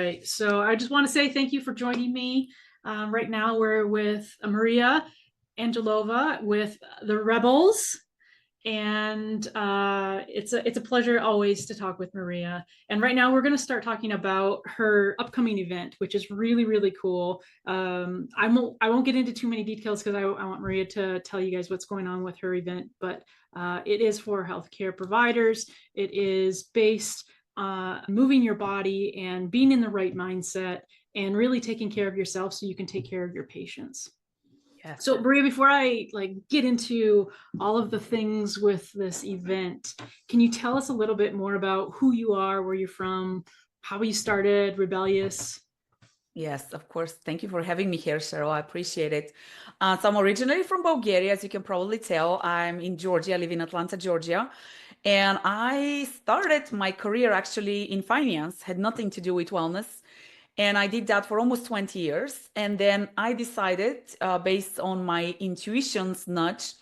right. So I just want to say thank you for joining me. Right now we're with Maria Angelova with the Rebels. And it's a pleasure always to talk with Maria. And right now we're going to start talking about her upcoming event, which is really, really cool. I won't get into too many details because I want Maria to tell you guys what's going on with her event, but it is for healthcare providers. It is based moving your body and being in the right mindset and really taking care of yourself so you can take care of your patients. Yes. So Maria, before I get into all of the things with this event, can you tell us a little bit more about who you are, where you're from, how you started Rebellious? Yes, of course. Thank you for having me here, Cheryl. I appreciate it. So I'm originally from Bulgaria, as you can probably tell. I'm in Georgia. I live in Atlanta, Georgia. And I started my career actually in finance, had nothing to do with wellness. And I did that for almost 20 years. And then I decided, based on my intuition's nudge,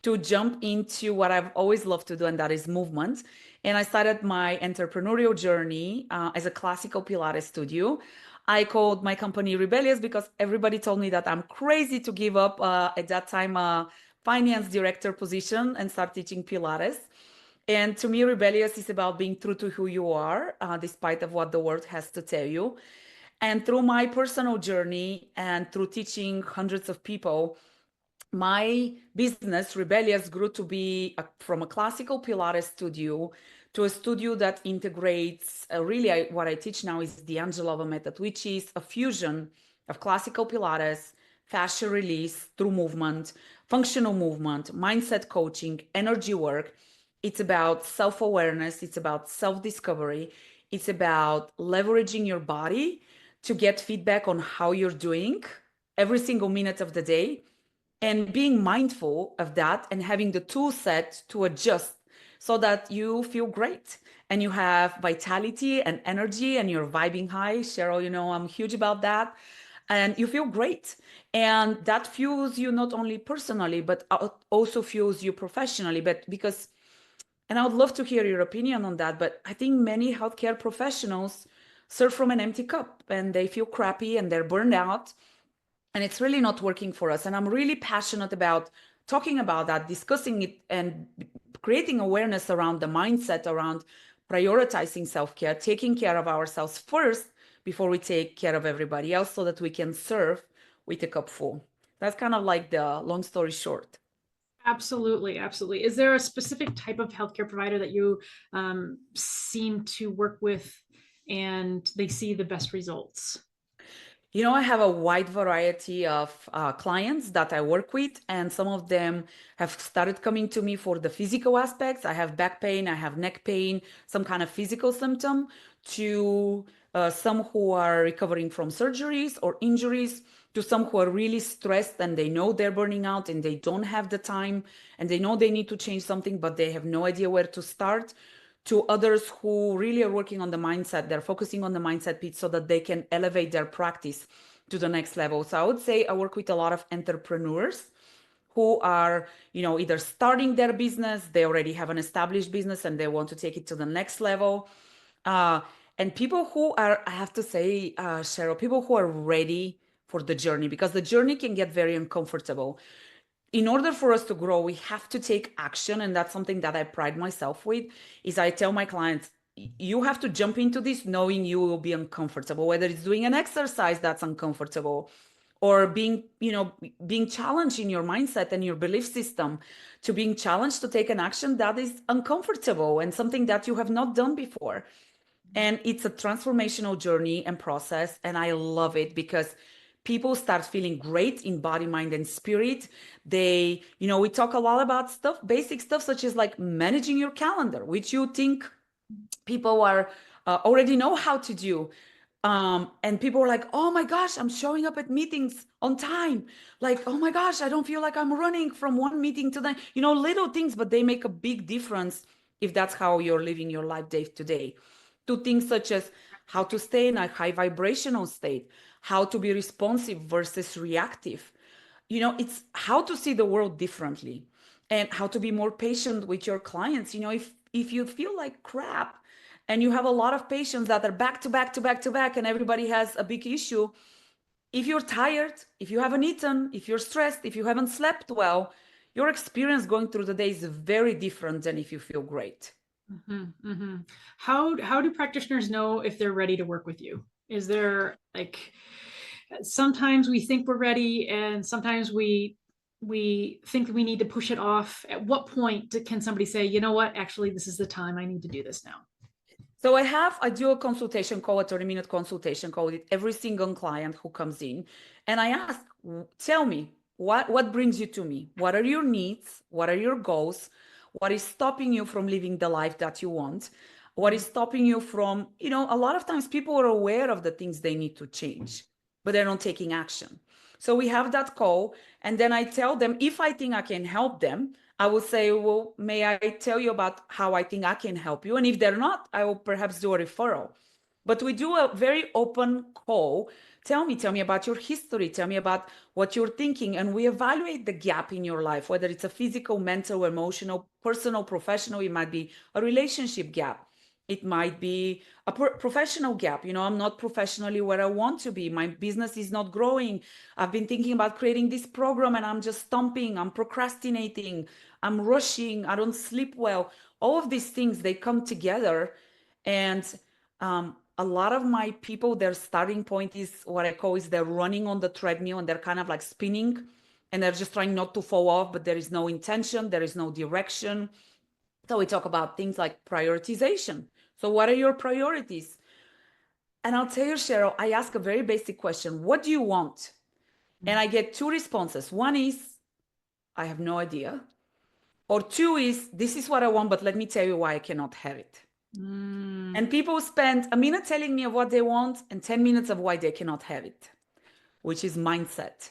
to jump into what I've always loved to do, and that is movement. And I started my entrepreneurial journey as a classical Pilates studio. I called my company Rebellious because everybody told me that I'm crazy to give up at that time a finance director position and start teaching Pilates. And to me, Rebellious is about being true to who you are, despite of what the world has to tell you. And through my personal journey and through teaching hundreds of people, my business, Rebellious, grew to be from a classical Pilates studio to a studio that integrates really what I teach now is the Angelova Method, which is a fusion of classical Pilates, fascia release through movement, functional movement, mindset coaching, energy work. It's about self-awareness. It's about self-discovery. It's about leveraging your body to get feedback on how you're doing every single minute of the day and being mindful of that and having the tool set to adjust so that you feel great and you have vitality and energy and you're vibing high. Cheryl, you know, I'm huge about that. And you feel great. And that fuels you not only personally, but also fuels you professionally. But because, and I would love to hear your opinion on that, but I think many healthcare professionals serve from an empty cup and they feel crappy and they're burned out and it's really not working for us. And I'm really passionate about talking about that, discussing it, and creating awareness around the mindset around prioritizing self-care, taking care of ourselves first before we take care of everybody else so that we can serve with a cup full. That's kind of like the long story short. Absolutely, absolutely. Is there a specific type of healthcare provider that you seem to work with and they see the best results? You know, I have a wide variety of clients that I work with, and some of them have started coming to me for the physical aspects. I have back pain, I have neck pain, some kind of physical symptom, to some who are recovering from surgeries or injuries, to some who are really stressed and they know they're burning out and they don't have the time and they know they need to change something, but they have no idea where to start, to others who really are working on the mindset. They're focusing on the mindset piece so that they can elevate their practice to the next level. So I would say I work with a lot of entrepreneurs who are, you know, either starting their business, they already have an established business and they want to take it to the next level. And people who are, I have to say, Cheryl, people who are ready for the journey, because the journey can get very uncomfortable. In order for us to grow, we have to take action. And that's something that I pride myself with, is I tell my clients, you have to jump into this knowing you will be uncomfortable, whether it's doing an exercise that's uncomfortable or being, you know, being challenged in your mindset and your belief system, to being challenged to take an action that is uncomfortable and something that you have not done before. And it's a transformational journey and process. And I love it because people start feeling great in body, mind, and spirit. They, you know, we talk a lot about stuff, basic stuff, such as like managing your calendar, which you think people are already know how to do. And people are like, oh my gosh, I'm showing up at meetings on time. Like, oh my gosh, I don't feel like I'm running from one meeting to the, you know, little things, but they make a big difference if that's how you're living your life day to day. To things such as how to stay in a high vibrational state, how to be responsive versus reactive. You know, it's how to see the world differently and how to be more patient with your clients. You know, if you feel like crap, and you have a lot of patients that are back to back to back to back, and everybody has a big issue. If you're tired, if you haven't eaten, if you're stressed, if you haven't slept well, your experience going through the day is very different than if you feel great. How do practitioners know if they're ready to work with you? Is there like, sometimes we think we're ready and sometimes we think we need to push it off. At what point can somebody say, you know what, actually this is the time, I need to do this now? So I do a consultation call, a 30-minute consultation call with every single client who comes in. And I ask, tell me, what brings you to me? What are your needs? What are your goals? What is stopping you from living the life that you want? What is stopping you from, a lot of times people are aware of the things they need to change, but they're not taking action. So we have that call, and then I tell them if I think I can help them. I will say, well, may I tell you about how I think I can help you? And if they're not, I will perhaps do a referral. But we do a very open call. Tell me about your history. Tell me about what you're thinking. And we evaluate the gap in your life, whether it's a physical, mental, emotional, personal, professional. It might be a relationship gap. It might be a professional gap. I'm not professionally where I want to be. My business is not growing. I've been thinking about creating this program and I'm just stumping. I'm procrastinating. I'm rushing. I don't sleep well. All of these things, they come together. And a lot of my people, their starting point is what I call is they're running on the treadmill and they're kind of like spinning and they're just trying not to fall off, but there is no intention. There is no direction. So we talk about things like prioritization. So what are your priorities? And I'll tell you, Cheryl, I ask a very basic question. What do you want? And I get two responses. One is, I have no idea. Or two is, this is what I want, but let me tell you why I cannot have it. And people spend a minute telling me of what they want and 10 minutes of why they cannot have it, which is mindset.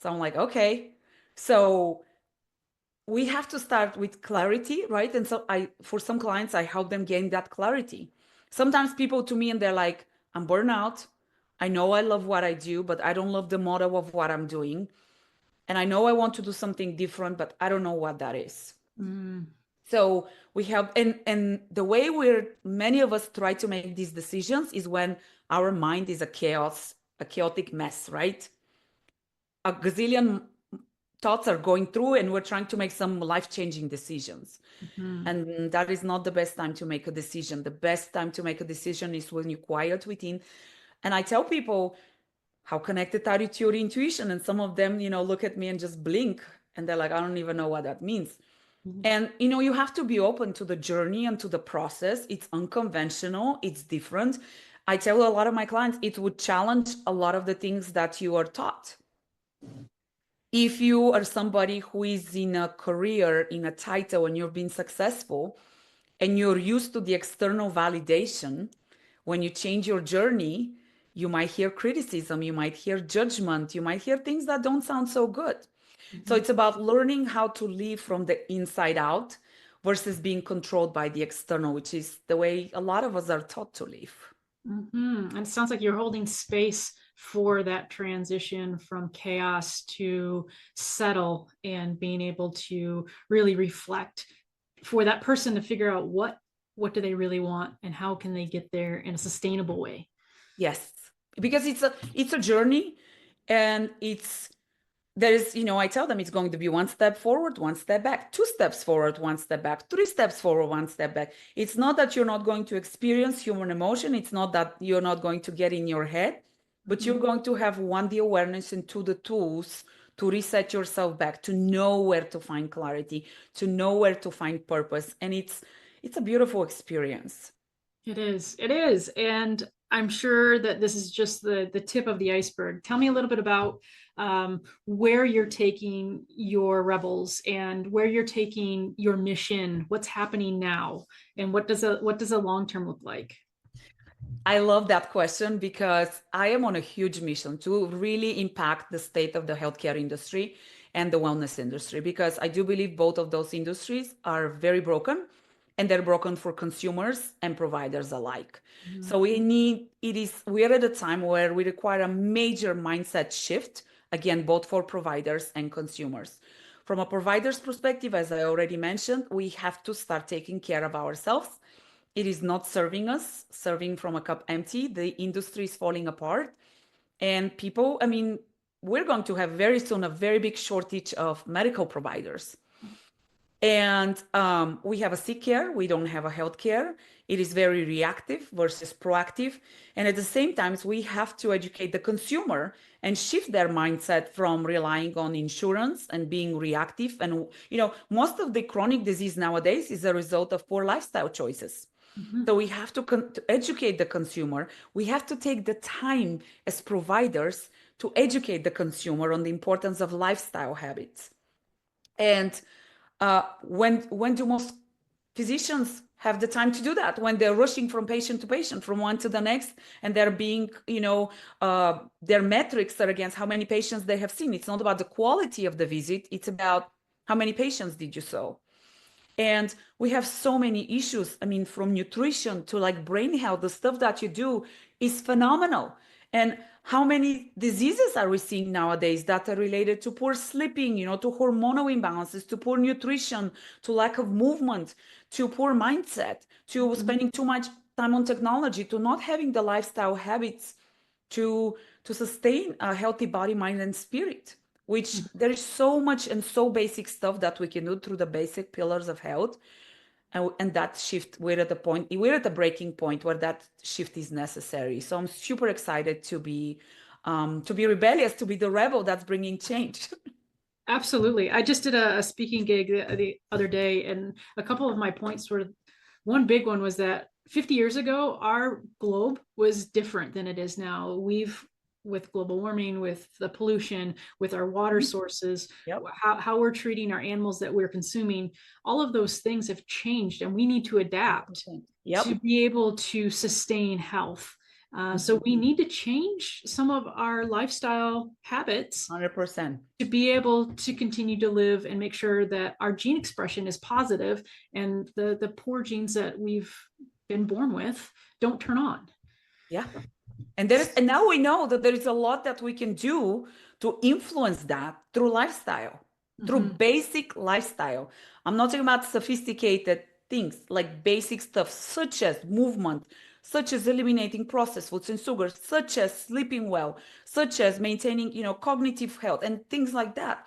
So I'm like, okay. So we have to start with clarity, right? And so for some clients, I help them gain that clarity. Sometimes people to me and they're like, I'm burnout. I know I love what I do, but I don't love the model of what I'm doing. And I know I want to do something different, but I don't know what that is. So we have, and the way many of us try to make these decisions is when our mind is a chaotic mess, right? A gazillion thoughts are going through and we're trying to make some life-changing decisions. And that is not the best time to make a decision. The best time to make a decision is when you're quiet within. And I tell people, how connected are you to your intuition? And some of them, look at me and just blink and they're like, I don't even know what that means. And, you have to be open to the journey and to the process. It's unconventional. It's different. I tell a lot of my clients, it would challenge a lot of the things that you are taught. If you are somebody who is in a career, in a title, and you've been successful, and you're used to the external validation, when you change your journey, you might hear criticism, you might hear judgment, you might hear things that don't sound so good. So it's about learning how to live from the inside out versus being controlled by the external, which is the way a lot of us are taught to live. And it sounds like you're holding space for that transition from chaos to settle and being able to really reflect for that person to figure out what do they really want and how can they get there in a sustainable way. Yes, because it's a journey, and I tell them it's going to be one step forward, one step back, 2 steps forward, 1 step back, 3 steps forward, 1 step back. It's not that you're not going to experience human emotion. It's not that you're not going to get in your head, but you're going to have, one, the awareness, and 2, the tools to reset yourself back, to know where to find clarity, to know where to find purpose. And it's a beautiful experience. It is. And I'm sure that this is just the tip of the iceberg. Tell me a little bit about where you're taking your rebels and where you're taking your mission, what's happening now, and what does a long term look like? I love that question because I am on a huge mission to really impact the state of the healthcare industry and the wellness industry, because I do believe both of those industries are very broken, and they're broken for consumers and providers alike. So we're at a time where we require a major mindset shift, again, both for providers and consumers. From a provider's perspective, as I already mentioned, we have to start taking care of ourselves, It is not serving us, serving from a cup empty. The industry is falling apart. And people, I mean, we're going to have very soon a very big shortage of medical providers. And we have a sick care, we don't have a health care. It is very reactive versus proactive. And at the same time, we have to educate the consumer and shift their mindset from relying on insurance and being reactive. And, most of the chronic disease nowadays is a result of poor lifestyle choices. So we have to educate the consumer. We have to take the time as providers to educate the consumer on the importance of lifestyle habits. And when do most physicians have the time to do that? When they're rushing from patient to patient, from one to the next, and they're being, their metrics are against how many patients they have seen. It's not about the quality of the visit. It's about how many patients did you see. And we have so many issues. I mean, from nutrition to like brain health, the stuff that you do is phenomenal. And how many diseases are we seeing nowadays that are related to poor sleeping, to hormonal imbalances, to poor nutrition, to lack of movement, to poor mindset, to spending too much time on technology, to not having the lifestyle habits to sustain a healthy body, mind, and spirit, which there is so much and so basic stuff that we can do through the basic pillars of health. And that shift, we're at the breaking point where that shift is necessary. So I'm super excited to be rebellious, to be the rebel that's bringing change. Absolutely. I just did a speaking gig the other day, and a couple of my points were, one big one was that 50 years ago, our globe was different than it is now. With global warming, with the pollution, with our water sources, Yep. how we're treating our animals that we're consuming, all of those things have changed, and we need to adapt Yep. to be able to sustain health. So we need to change some of our lifestyle habits 100%. to be able to continue to live and make sure that our gene expression is positive, and the poor genes that we've been born with don't turn on. Yeah. And now we know that there is a lot that we can do to influence that through lifestyle, through basic lifestyle. I'm not talking about sophisticated things, like basic stuff, such as movement, such as eliminating processed foods and sugars, such as sleeping well, such as maintaining, cognitive health and things like that.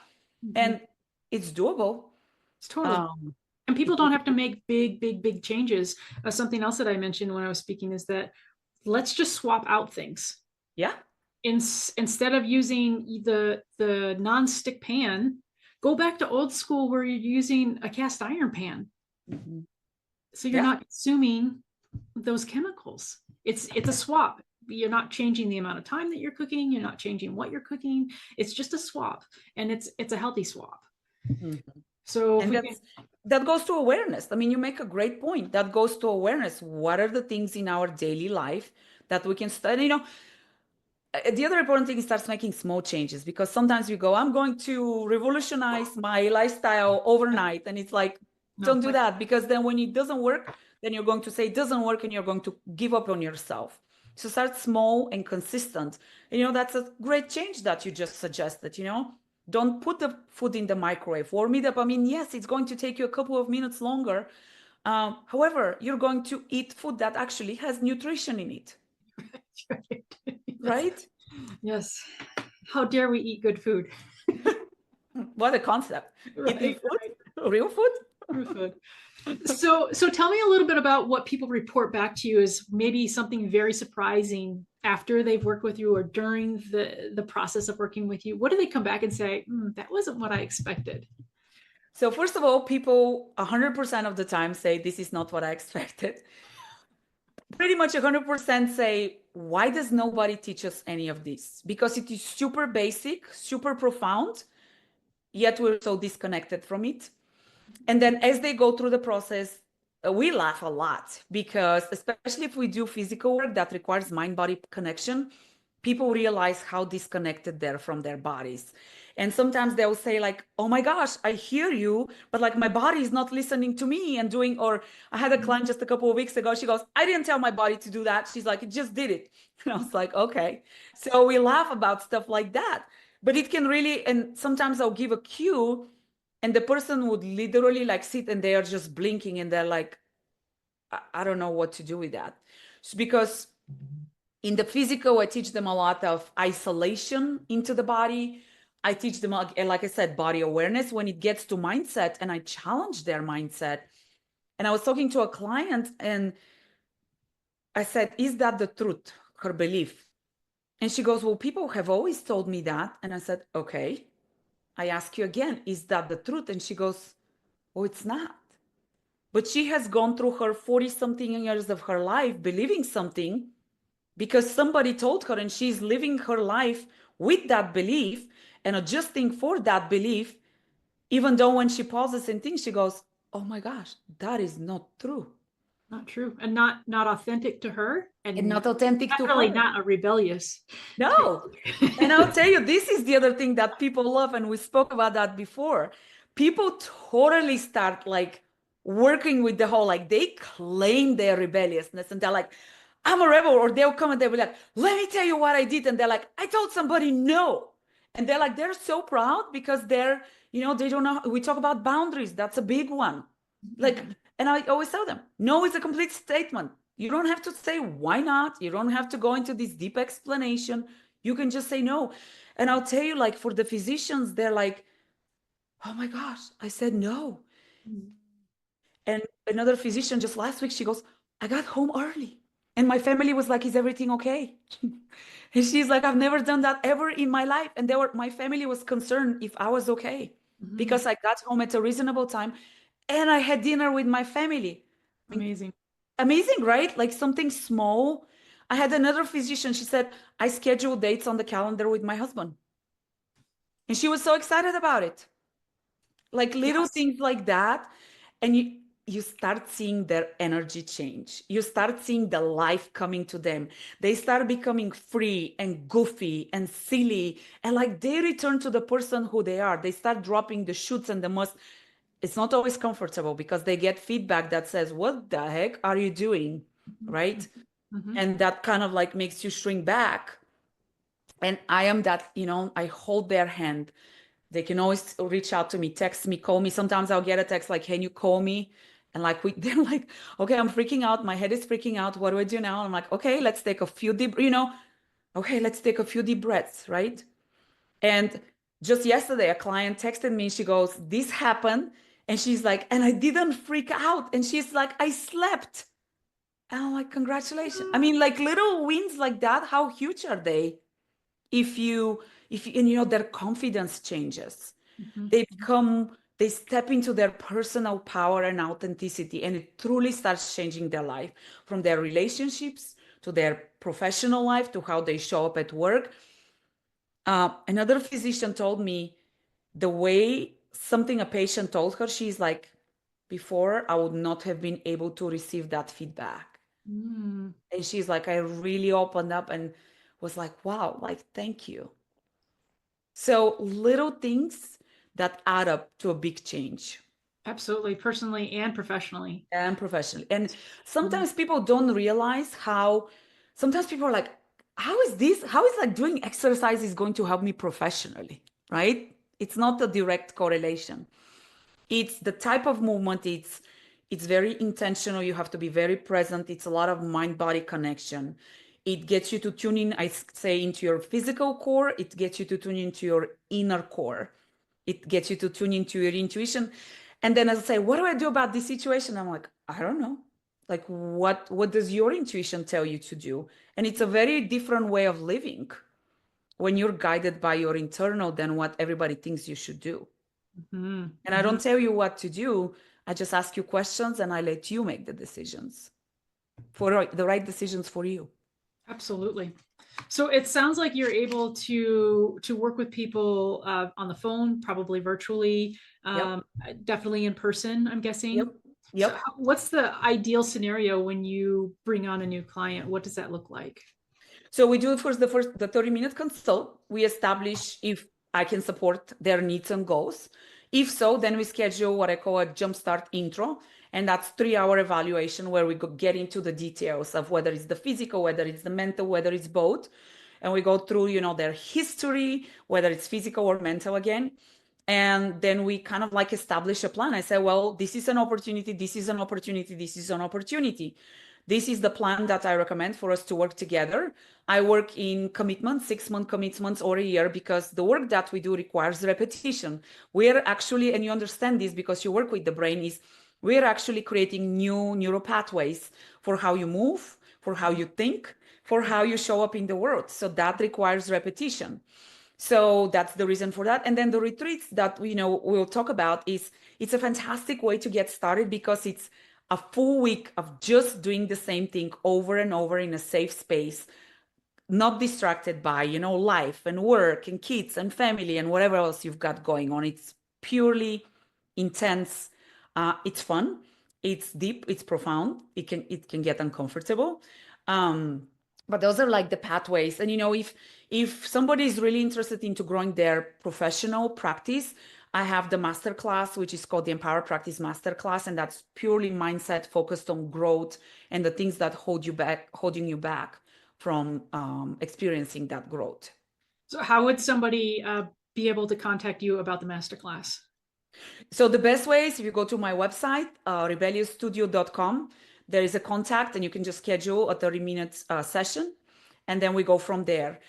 And it's doable. It's totally. And people don't have to make big changes. Something else that I mentioned when I was speaking is that let's just swap out things. Yeah. Instead of using the non-stick pan, go back to old school where you're using a cast iron pan. So you're not consuming those chemicals. It's a swap. You're not changing the amount of time that you're cooking. You're not changing what you're cooking. It's just a swap, and it's a healthy swap. So that goes to awareness. I mean, you make a great point. That goes to awareness. What are the things in our daily life that we can study? The other important thing is starts making small changes, because sometimes we go, I'm going to revolutionize my lifestyle overnight. And it's like, don't do that, because then when it doesn't work, then you're going to say it doesn't work and you're going to give up on yourself. So start small and consistent. That's a great change that you just suggested, Don't put the food in the microwave. Warm it up. I mean, yes, it's going to take you a couple of minutes longer. However, you're going to eat food that actually has nutrition in it. Right? Yes. How dare we eat good food? What a concept. Right, Eating food? Real food? Real food. So tell me a little bit about what people report back to you as maybe something very surprising after they've worked with you or during the process of working with you. What do they come back and say, that wasn't what I expected? So first of all, people 100% of the time say, this is not what I expected. Pretty much 100% say, why does nobody teach us any of this? Because it is super basic, super profound, yet we're so disconnected from it. And then as they go through the process, we laugh a lot, because especially if we do physical work that requires mind-body connection, people realize how disconnected they're from their bodies. And sometimes they'll say like, oh my gosh, I hear you, but like my body is not listening to me and doing, or I had a client just a couple of weeks ago. She goes, I didn't tell my body to do that. She's like, it just did it. And I was like, okay. So we laugh about stuff like that, but it can really, and sometimes I'll give a cue and the person would literally like sit and they are just blinking and they're like, I don't know what to do with that. Because in the physical, I teach them a lot of isolation into the body. I teach them, like I said, body awareness when it gets to mindset, and I challenge their mindset. And I was talking to a client and I said, is that the truth, her belief? And she goes, well, people have always told me that. And I said, okay. I ask you again, is that the truth? And she goes, oh, it's not. But she has gone through her 40 something years of her life believing something because somebody told her, and she's living her life with that belief and adjusting for that belief. Even though when she pauses and thinks, she goes, oh my gosh, that is not true. Not true, and not authentic to her, And and not authentic to definitely her. not a rebellious type. No. And I'll tell you, this is the other thing that people love, and we spoke about that before. People totally start like working with the whole, like they claim their rebelliousness and they're like, I'm a rebel, or they'll come and they'll be like, let me tell you what I did. And they're like, I told somebody no. And they're like, they're so proud because they're, they don't know. We talk about boundaries. That's a big one. Like, and I always tell them, no is a complete statement. You don't have to say why not. You don't have to go into this deep explanation. You can just say no. And I'll tell you, like for the physicians, they're like, oh my gosh, I said no. And another physician just last week, she goes, I got home early. And my family was like, is everything okay? And she's like, I've never done that ever in my life. And my family was concerned if I was okay because I got home at a reasonable time and I had dinner with my family. I mean, Amazing. amazing, right? Like something small. I had another physician. She said, I schedule dates on the calendar with my husband. And she was so excited about it. Like little Yes. things like that. And you start seeing their energy change. You start seeing the life coming to them. They start becoming free and goofy and silly. And like they return to the person who they are. They start dropping the shoots and the must. It's not always comfortable because they get feedback that says, what the heck are you doing? Right? And that kind of like makes you shrink back. And I am that, I hold their hand. They can always reach out to me, text me, call me. Sometimes I'll get a text like, can you call me? And like they're like, okay, I'm freaking out. My head is freaking out. What do I do now? I'm like, okay, let's take a few deep, okay, let's take a few deep breaths, right? And just yesterday, a client texted me. She goes, this happened. And she's like, and I didn't freak out. And she's like, I slept. And I'm like, congratulations. I mean, like little wins like that, how huge are they? If you, and their confidence changes. They step into their personal power and authenticity, and it truly starts changing their life from their relationships to their professional life to how they show up at work. Another physician told me the way something a patient told her, she's like, before I would not have been able to receive that feedback. And she's like, I really opened up and was like, wow, like, thank you. So little things that add up to a big change. Absolutely, personally and professionally. And professionally. And sometimes people don't realize how, sometimes people are like, how is like doing exercise is going to help me professionally, right? It's not a direct correlation. It's the type of movement, it's very intentional. You have to be very present. It's a lot of mind-body connection. It gets you to tune in, I say, into your physical core. It gets you to tune into your inner core. It gets you to tune into your intuition. And then as I say, what do I do about this situation? I'm like, I don't know. Like, what does your intuition tell you to do? And it's a very different way of living when you're guided by your internal than what everybody thinks you should do. And I don't tell you what to do. I just ask you questions and I let you make the decisions for the right decisions for you. Absolutely. So it sounds like you're able to work with people on the phone, probably virtually, Yep. definitely in person, I'm guessing. Yep. Yep. So what's the ideal scenario when you bring on a new client? What does that look like? So we do first the 30-minute consult. We establish if I can support their needs and goals. If so, then we schedule what I call a jumpstart intro. And that's 3-hour evaluation where we get into the details of whether it's the physical, whether it's the mental, whether it's both. And we go through, their history, whether it's physical or mental again. And then we kind of like establish a plan. I said, well, this is an opportunity, this is an opportunity, this is an opportunity. This is the plan that I recommend for us to work together. I work in commitments, 6-month commitments or a year, because the work that we do requires repetition. We're actually, and you understand this because you work with the brain, is we're actually creating new neural pathways for how you move, for how you think, for how you show up in the world. So that requires repetition. So that's the reason for that. And then the retreats that we'll talk about, is it's a fantastic way to get started, because it's a full week of just doing the same thing over and over in a safe space, not distracted by life and work and kids and family and whatever else you've got going on. It's purely intense. It's fun, it's deep, it's profound, it can get uncomfortable. But those are like the pathways. And if somebody is really interested into growing their professional practice, I have the masterclass, which is called the Empower Practice Masterclass, and that's purely mindset focused on growth and the things that holding you back from experiencing that growth. So how would somebody be able to contact you about the masterclass? So the best way is if you go to my website, rebelliousstudio.com, there is a contact, and you can just schedule a 30-minute session, and then we go from there.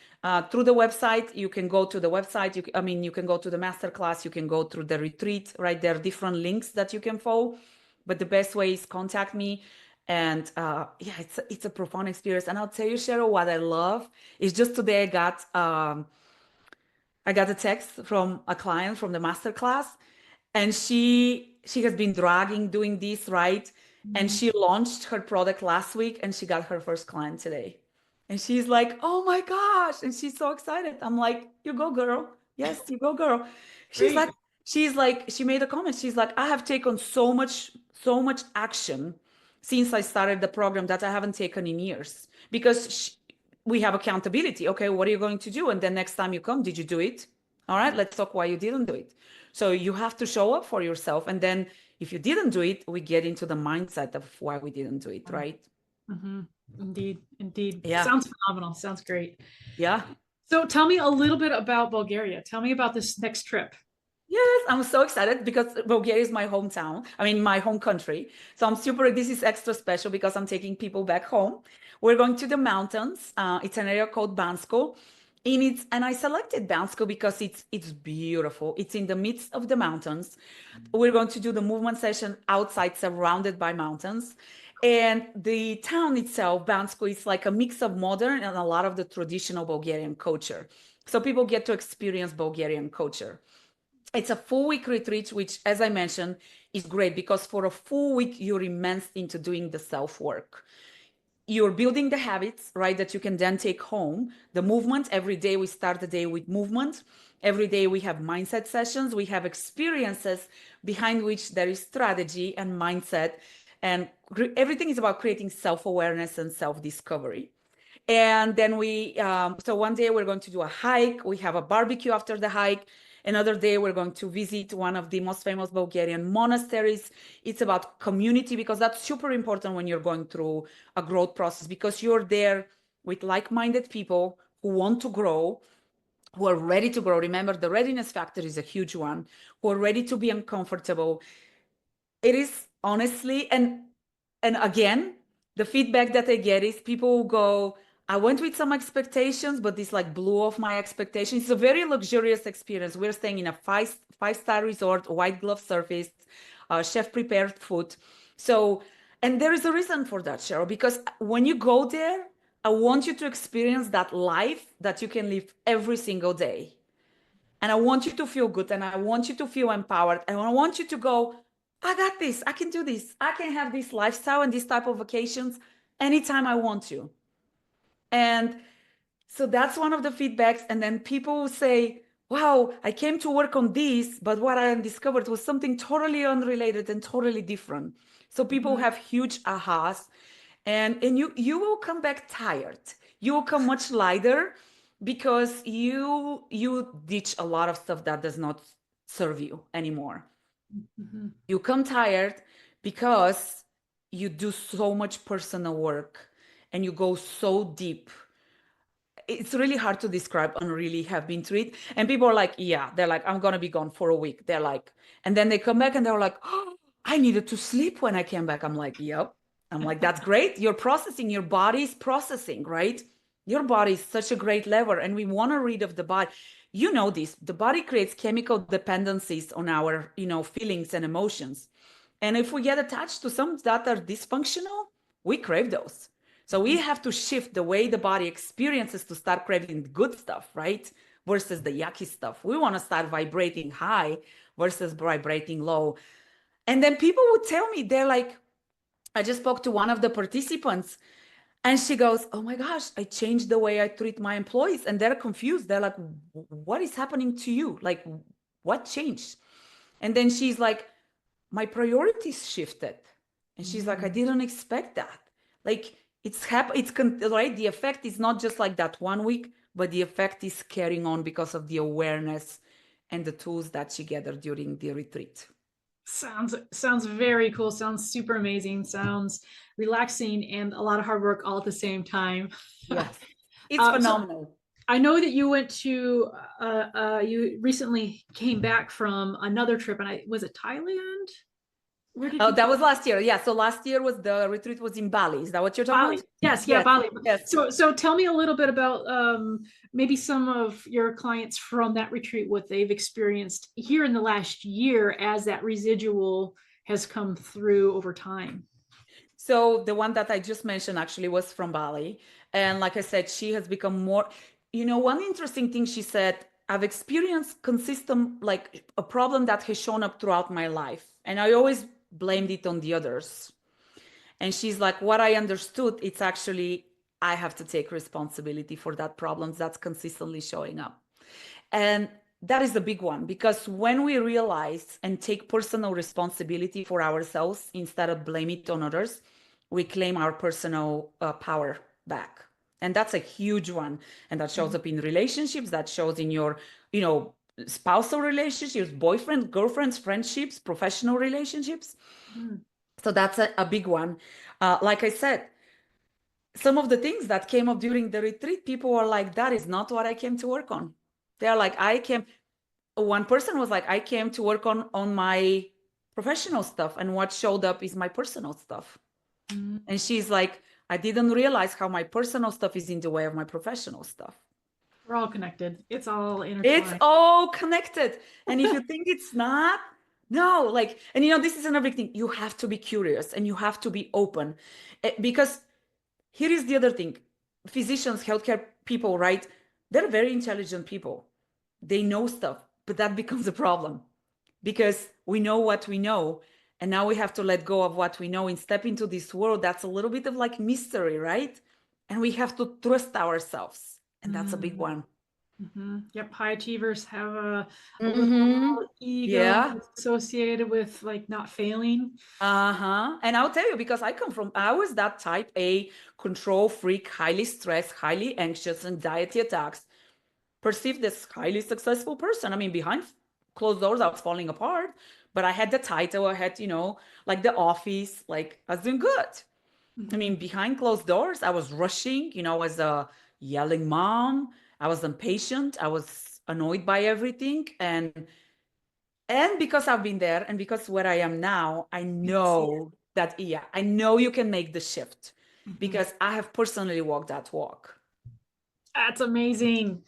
Through the website, you can go to the website. You can go to the masterclass, you can go through the retreat, right? There are different links that you can follow, but the best way is contact me. And yeah, it's a profound experience. And I'll tell you, Cheryl, what I love is just today I got a text from a client from the masterclass, and she has been dragging doing this, right? And she launched her product last week, and she got her first client today. And she's like, "Oh my gosh!" And she's so excited. I'm like, "You go, girl. Yes, you go, girl." She's Great. like, she made a comment. She's like, "I have taken so much action since I started the program that I haven't taken in years, because we have accountability. Okay, what are you going to do? And then next time you come, did you do it? All right, let's talk why you didn't do it." So you have to show up for yourself. And then if you didn't do it, we get into the mindset of why we didn't do it, right? Mm-hmm. Indeed, indeed. Yeah. Sounds phenomenal. Sounds great. Yeah. So tell me a little bit about Bulgaria. Tell me about this next trip. Yes, I'm so excited because Bulgaria is my hometown. I mean, my home country. So this is extra special because I'm taking people back home. We're going to the mountains. It's an area called Bansko. And I selected Bansko because it's beautiful. It's in the midst of the mountains. We're going to do the movement session outside, surrounded by mountains. And the town itself, Bansko, is like a mix of modern and a lot of the traditional Bulgarian culture. So people get to experience Bulgarian culture. It's a full week retreat, which, as I mentioned, is great because for a full week, you're immersed into doing the self work. You're building the habits, right, that you can then take home. The movement, every day we start the day with movement. Every day we have mindset sessions. We have experiences behind which there is strategy and mindset. And everything is about creating self awareness and self discovery. And then so one day we're going to do a hike. We have a barbecue after the hike. Another day we're going to visit one of the most famous Bulgarian monasteries. It's about community, because that's super important when you're going through a growth process, because you're there with like-minded people who want to grow, who are ready to grow. Remember, the readiness factor is a huge one, who are ready to be uncomfortable. It is honestly, and again, the feedback that I get is people go, "I went with some expectations, but this like blew off my expectations." It's a very luxurious experience. We're staying in a five-star resort, white glove service, chef prepared food. So, and there is a reason for that, Cheryl, because when you go there, I want you to experience that life that you can live every single day. And I want you to feel good, and I want you to feel empowered, and I want you to go, "I got this. I can do this. I can have this lifestyle and this type of vacations anytime I want to." And so that's one of the feedbacks. And then people say, "Wow, I came to work on this, but what I discovered was something totally unrelated and totally different." So people have huge ahas, and you will come back tired. You will come much lighter because you ditch a lot of stuff that does not serve you anymore. Mm-hmm. You come tired because you do so much personal work and you go so deep. it's really hard to describe and really have been treated. And people are like, yeah, they're like, I'm going to be gone for a week. They're like, and then they come back and they're like, oh, I needed to sleep when I came back. I'm like, yep. I'm like, that's great. You're processing, your body's processing, right? Your body is such a great lever. And we want to read of the body. You know this, the body creates chemical dependencies on our, feelings and emotions. And if we get attached to some that are dysfunctional, we crave those. So we have to shift the way the body experiences to start craving good stuff, right? Versus the yucky stuff. We want to start vibrating high versus vibrating low. And then people would tell me, they're like, I just spoke to one of the participants and she goes, oh my gosh, I changed the way I treat my employees. And they're confused. They're like, what is happening to you? Like, what changed? And then she's like, my priorities shifted. And she's like, I didn't expect that. Like, right? The effect is not just like that one week, but the effect is carrying on because of the awareness and the tools that she gathered during the retreat. Sounds very cool. Sounds super amazing. Sounds relaxing and a lot of hard work all at the same time. Yes, it's So phenomenal. I know that you went to you recently came back from another trip, and was it Thailand? Where did Oh, you that go? was last year. Yeah. So last year was the retreat was in Bali. Is that what you're talking Bali. about? Yes, yeah, Yes. Bali. Yes. So tell me a little bit about maybe some of your clients from that retreat, what they've experienced here in the last year as that residual has come through over time. So the one that I just mentioned actually was from Bali. And like I said, she has become more, one interesting thing she said, I've experienced consistent, like a problem that has shown up throughout my life. And I always blamed it on the others. And she's like, what I understood, it's actually, I have to take responsibility for that problem that's consistently showing up. And that is the big one, because when we realize and take personal responsibility for ourselves instead of blame it on others, we claim our personal power back. And that's a huge one. And that shows up in relationships, that shows in your, spousal relationships, boyfriend, girlfriends, friendships, professional relationships. So that's a big one. Like I said, some of the things that came up during the retreat, people were like, that is not what I came to work on. They're like, one person was like, I came to work on my professional stuff, and what showed up is my personal stuff. And she's like, I didn't realize how my personal stuff is in the way of my professional stuff. We're all connected. It's all It's intertwined. all connected. And if you think it's not, no, like, and this is another big thing. You have to be curious and you have to be open. Because here is the other thing. Physicians, healthcare people, right? They're very intelligent people. They know stuff, but that becomes a problem because we know what we know. And now we have to let go of what we know and step into this world that's a little bit of like mystery, right? And we have to trust ourselves. And that's a big one. Yep, high achievers have a Mm-hmm. little ego Yeah. associated with like not failing. Uh-huh. And I'll tell you, because I was that type A control freak, highly stressed, highly anxious, anxiety attacks, perceived as highly successful person. I mean, behind closed doors, I was falling apart, but I had the title, I had, like the office, like I was doing good. I mean, behind closed doors, I was rushing, as a yelling mom. I was impatient. I was annoyed by everything. And because I've been there and because where I am now, I know that, yeah, I know you can make the shift because I have personally walked that walk. That's amazing.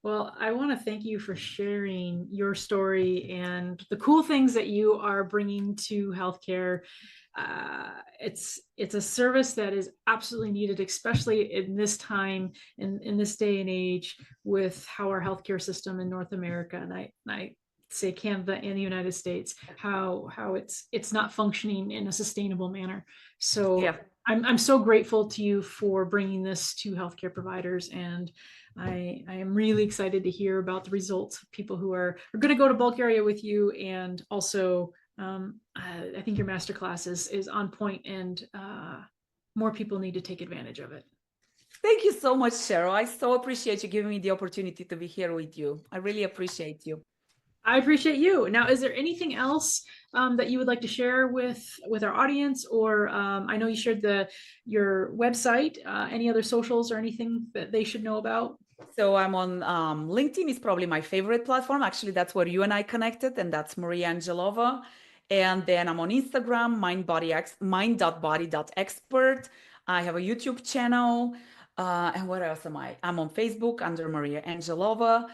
Well, I want to thank you for sharing your story and the cool things that you are bringing to healthcare. It's a service that is absolutely needed, especially in this time, in this day and age, with how our healthcare system in North America, and I say Canada and the United States, how it's not functioning in a sustainable manner. So Yeah. I'm so grateful to you for bringing this to healthcare providers, and I am really excited to hear about the results of people who are going to go to Bulgaria with you, and also I think your masterclass is on point, and more people need to take advantage of it. Thank you so much, Cheryl. I so appreciate you giving me the opportunity to be here with you. I really appreciate you. I appreciate you. Now, is there anything else that you would like to share with our audience? Or I know you shared your website. Any other socials or anything that they should know about? So I'm on LinkedIn is probably my favorite platform. Actually, that's where you and I connected, and that's Maria Angelova. And then I'm on Instagram, mind.body.expert. I have a YouTube channel. And what else am I? I'm on Facebook under Maria Angelova.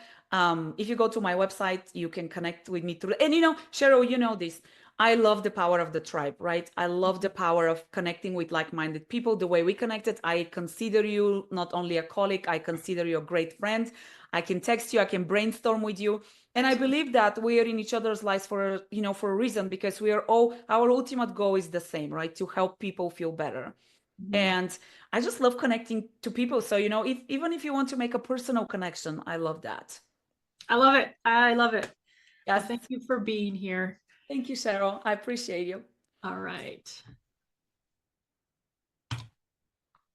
If you go to my website, you can connect with me through. And Cheryl, you know this. I love the power of the tribe, right? I love the power of connecting with like-minded people. The way we connected, I consider you not only a colleague, I consider you a great friend. I can text you, I can brainstorm with you. And I believe that we are in each other's lives for a reason, because we are all, our ultimate goal is the same, right? To help people feel better. Mhm. And I just love connecting to people. So, even if you want to make a personal connection, I love that. I love it. I love it. Well, Yes. thank you for being here. Thank you, Cheryl. I appreciate you. All right.